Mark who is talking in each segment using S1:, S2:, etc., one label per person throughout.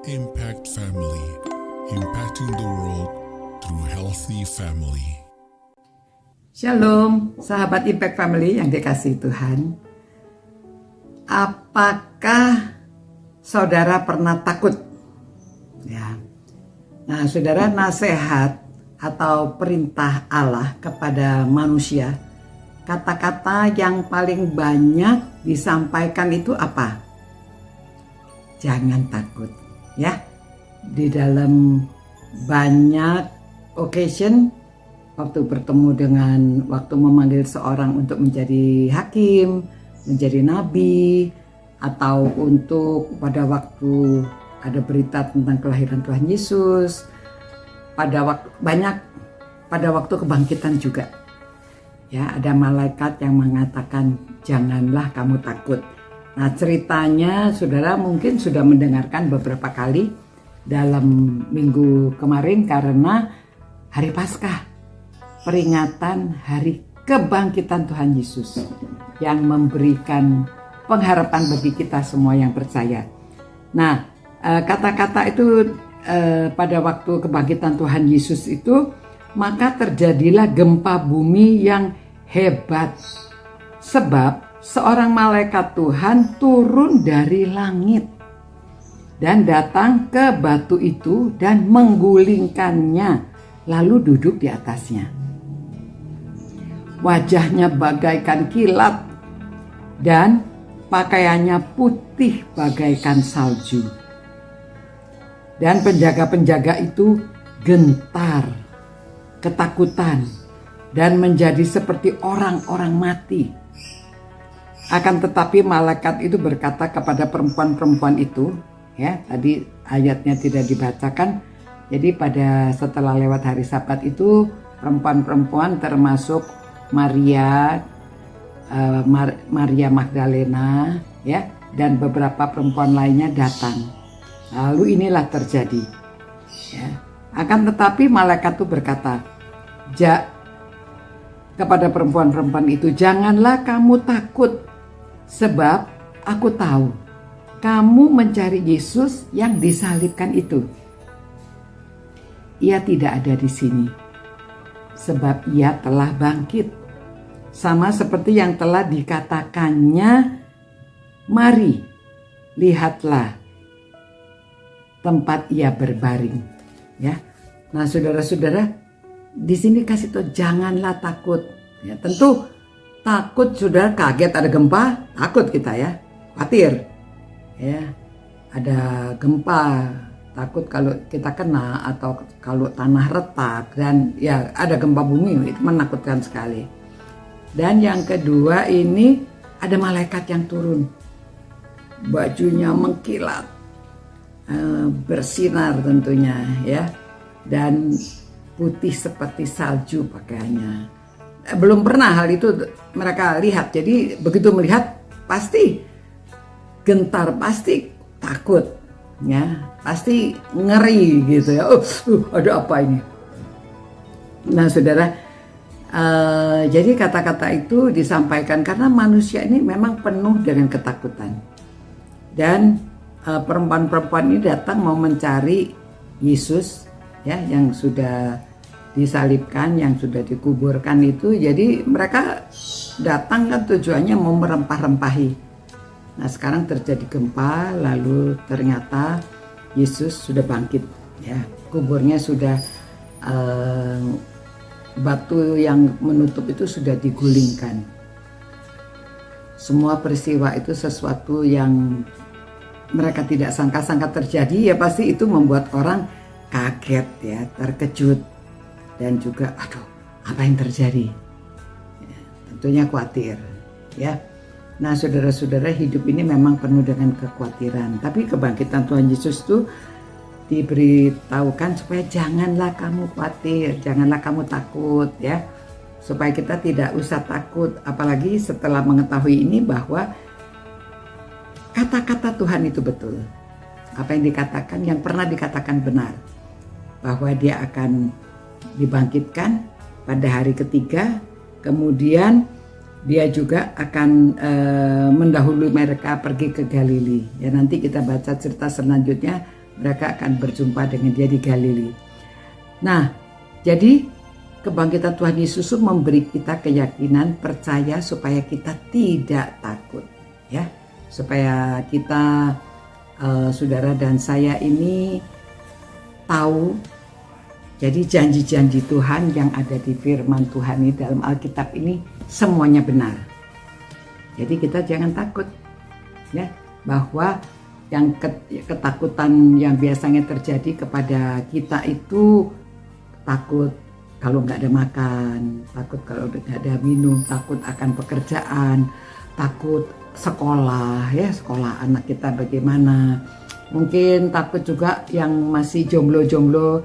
S1: Impact Family, impacting the world through healthy family.
S2: Shalom, sahabat Impact Family yang dikasihi Tuhan. Apakah saudara pernah takut? Ya. Nah, saudara, nasihat atau perintah Allah kepada manusia, kata-kata yang paling banyak disampaikan itu apa? Jangan takut, ya. Di dalam banyak occasion, waktu bertemu dengan, waktu memanggil seorang untuk menjadi hakim, menjadi nabi, atau untuk pada waktu ada berita tentang kelahiran Tuhan Yesus, pada waktu kebangkitan juga. Ya, ada malaikat yang mengatakan janganlah kamu takut. Nah, ceritanya saudara mungkin sudah mendengarkan beberapa kali dalam minggu kemarin karena hari Paskah, peringatan hari kebangkitan Tuhan Yesus yang memberikan pengharapan bagi kita semua yang percaya. Nah, kata-kata itu pada waktu kebangkitan Tuhan Yesus itu, maka terjadilah gempa bumi yang hebat. Sebab seorang malaikat Tuhan turun dari langit dan datang ke batu itu dan menggulingkannya, lalu duduk di atasnya. Wajahnya bagaikan kilat dan pakaiannya putih bagaikan salju. Dan penjaga-penjaga itu gentar, ketakutan, dan menjadi seperti orang-orang mati. Akan tetapi malaikat itu berkata kepada perempuan-perempuan itu, ya, tadi ayatnya tidak dibacakan. Jadi pada setelah lewat hari Sabat itu, perempuan-perempuan termasuk Maria, Maria Magdalena, ya, dan beberapa perempuan lainnya datang. Lalu inilah terjadi. Ya. Akan tetapi malaikat itu berkata, kepada perempuan-perempuan itu, janganlah kamu takut, sebab aku tahu kamu mencari Yesus yang disalibkan itu. Ia tidak ada di sini, sebab ia telah bangkit, sama seperti yang telah dikatakannya. Mari, lihatlah tempat ia berbaring. Ya, nah saudara-saudara, di sini kasih tahu janganlah takut. Ya, tentu takut, saudara, kaget ada gempa, takut kita ya, khawatir. Ya, ada gempa, takut kalau kita kena atau kalau tanah retak, dan ya ada gempa bumi, itu menakutkan sekali. Dan yang kedua ini ada malaikat yang turun, bajunya mengkilat, bersinar tentunya ya, dan putih seperti salju pakaiannya. Belum pernah hal itu mereka lihat, jadi begitu melihat pasti gentar, pasti takut, ya, pasti ngeri gitu ya. Ada apa ini? Nah, saudara, jadi kata-kata itu disampaikan karena manusia ini memang penuh dengan ketakutan, dan perempuan-perempuan ini datang mau mencari Yesus, ya, yang sudah disalibkan, yang sudah dikuburkan itu. Jadi mereka datang kan tujuannya mau merempah-rempahi. Nah, sekarang terjadi gempa, lalu ternyata Yesus sudah bangkit, ya, kuburnya sudah, batu yang menutup itu sudah digulingkan. Semua peristiwa itu sesuatu yang mereka tidak sangka-sangka terjadi, ya pasti itu membuat orang kaget, ya, terkejut, dan juga aduh, apa yang terjadi, ya, tentunya khawatir, ya. Nah, saudara-saudara, hidup ini memang penuh dengan kekhawatiran, tapi kebangkitan Tuhan Yesus itu diberitahukan supaya janganlah kamu khawatir, janganlah kamu takut, ya, supaya kita tidak usah takut, apalagi setelah mengetahui ini bahwa kata-kata Tuhan itu betul. Apa yang dikatakan, yang pernah dikatakan benar, bahwa dia akan dibangkitkan pada hari ketiga, kemudian dia juga akan mendahului mereka pergi ke Galili. Ya, nanti kita baca cerita selanjutnya mereka akan berjumpa dengan dia di Galili. Nah, jadi kebangkitan Tuhan Yesus memberi kita keyakinan, percaya supaya kita tidak takut, ya, supaya kita saudara dan saya ini tahu. Jadi janji-janji Tuhan yang ada di firman Tuhan ini dalam Alkitab ini semuanya benar. Jadi kita jangan takut, ya, bahwa yang ketakutan yang biasanya terjadi kepada kita itu takut kalau nggak ada makan, takut kalau nggak ada minum, takut akan pekerjaan, takut sekolah, ya, sekolah anak kita bagaimana. Mungkin takut juga yang masih jomblo-jomblo,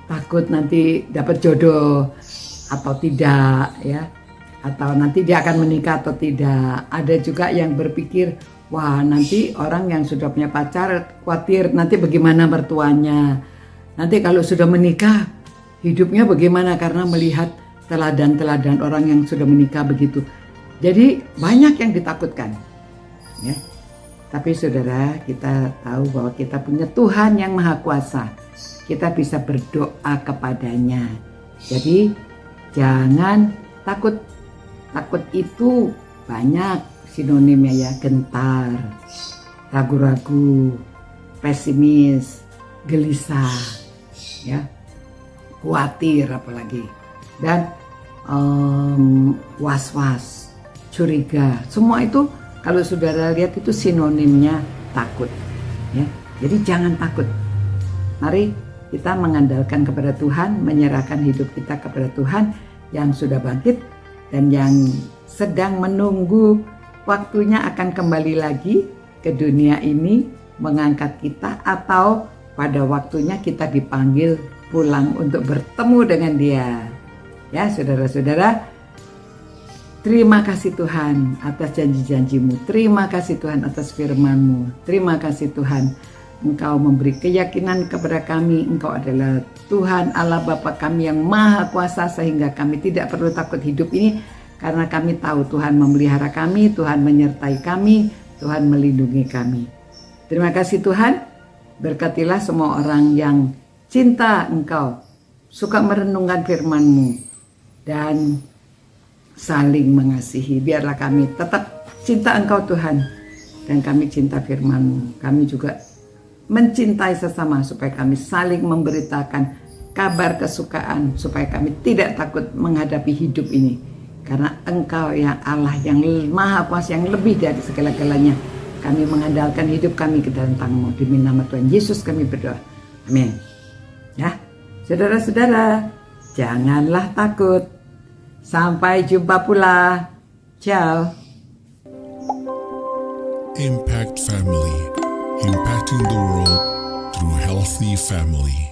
S2: takut nanti dapat jodoh atau tidak, ya, atau nanti dia akan menikah atau tidak. Ada juga yang berpikir, wah nanti orang yang sudah punya pacar khawatir nanti bagaimana mertuanya, nanti kalau sudah menikah hidupnya bagaimana karena melihat teladan-teladan orang yang sudah menikah begitu. Jadi banyak yang ditakutkan, ya. Tapi saudara, kita tahu bahwa kita punya Tuhan yang Maha Kuasa. Kita bisa berdoa kepadanya. Jadi jangan takut. Takut itu banyak sinonimnya, ya, gentar, ragu-ragu, pesimis, gelisah, ya, khawatir apalagi, dan was-was, curiga. Semua itu kalau saudara lihat itu sinonimnya takut, ya. Jadi jangan takut. Mari kita mengandalkan kepada Tuhan, menyerahkan hidup kita kepada Tuhan yang sudah bangkit dan yang sedang menunggu waktunya akan kembali lagi ke dunia ini mengangkat kita, atau pada waktunya kita dipanggil pulang untuk bertemu dengan dia. Ya, saudara-saudara, terima kasih Tuhan atas janji-janjimu. Terima kasih Tuhan atas firman-Mu. Terima kasih Tuhan, Engkau memberi keyakinan kepada kami. Engkau adalah Tuhan Allah Bapa kami yang Maha Kuasa, sehingga kami tidak perlu takut hidup ini, karena kami tahu Tuhan memelihara kami, Tuhan menyertai kami, Tuhan melindungi kami. Terima kasih Tuhan. Berkatilah semua orang yang cinta Engkau, suka merenungkan firman-Mu, dan saling mengasihi. Biarlah kami tetap cinta Engkau Tuhan, dan kami cinta firman-Mu. Kami juga mencintai sesama supaya kami saling memberitakan kabar kesukaan, supaya kami tidak takut menghadapi hidup ini, karena Engkau yang Allah yang Maha Kuasa, yang lebih dari segala-galanya. Kami mengandalkan hidup kami ke dalam tangan-Mu. Demi nama Tuhan Yesus kami berdoa, amin. Ya, saudara-saudara, janganlah takut. Sampai jumpa pula. Ciao.
S1: Impact Family, impacting the world through healthy family.